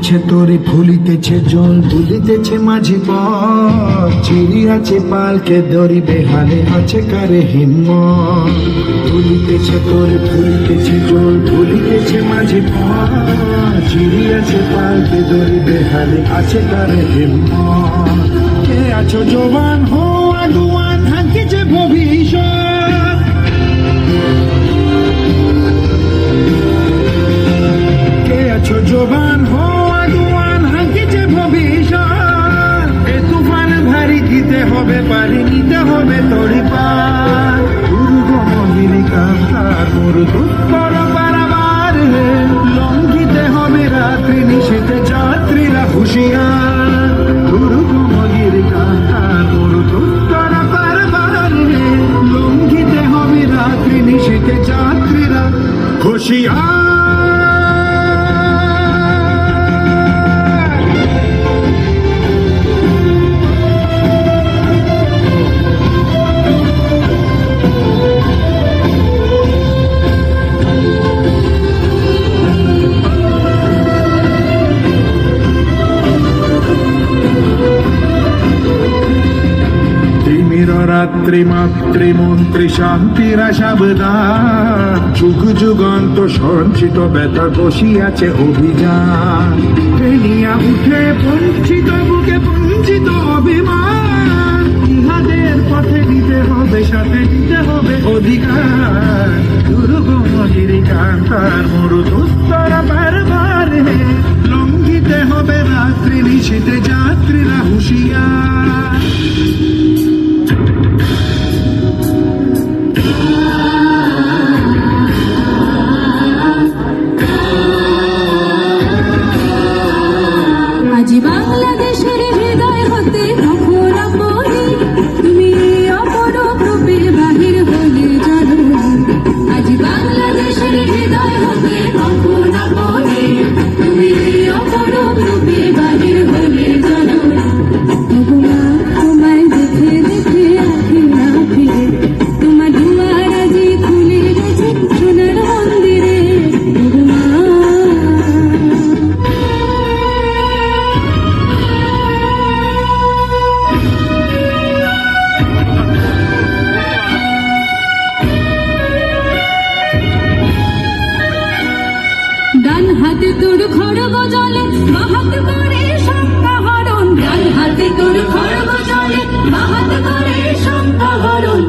ফুলিতেছে তোরে ফুলিতেছে জল দুলিতেছে মাঝি পথ চিড়িয়াছে পালকে দড়ি বেহালে আছে কারে হিম্মত ফুলিতেছে তোরে ফুলিতেছে জল দুলিতেছে মাঝি পথ চিড়িয়াছে পালকে দড়ি বেহালে আছে কারে হিম্মত কে আছো জবান হো আগুয়ান থাকিছে ভবিষ্যৎ কে আছো জবান হো আগুয়ান থাকিছে ভবিষ্যৎ এ তুফান ভারী দিতে হবে পারি নিতে হবে তড়ি পার দুর্গ মহিনী কান্তার মরুদুত্তর পারাবার লঙ্ঘিতে হবে রাত্রি নিশীতে যাত্রীরা হুঁশিয়ার দুর্গ মহিনী কান্তার মরুদুত্তর পারাবার লঙ্ঘিতে হবে রাত্রি নিশীতে যাত্রীরা হুঁশিয়ার রাত্রি মাতৃমন্ত্রী শান্তির আশাবদান যুগ যুগান্ত সঞ্চিত ব্যথা বসিয়াছে অভিযান ফেলিয়া উঠে বঞ্চিত বুকে বঞ্চিত অভিমান ইহাদের পথে দিতে হবে সাথে দিতে হবে অধিকার দুর্গমহির কান্তার মরুদুস্তর বারবার লঙ্ঘিতে হবে রাত্রি নিশীতে যাত্রীরা হুঁশিয়ার বাংলাদেশের হৃদয় হতে কখন আপনি তুমি অপরূপ রূপে বাহির হলে জানো আজ বাংলাদেশের হৃদয় হতে কখন আপনি তুমি অপরূপ রূপে বাহির হলে জানো ভগবান তোমায় দেখে দেখে আখি না ফিরে তোমার দুয়ার আজি খুলে গেছে সোনার মন্দিরে ভগবান ডান হাতে তোর খড়গ জলে বাহাত করে সংখ্যাহরণ ডান হাতে তোর খড়গ জলে বাহাত করে সংখ্যাহরণ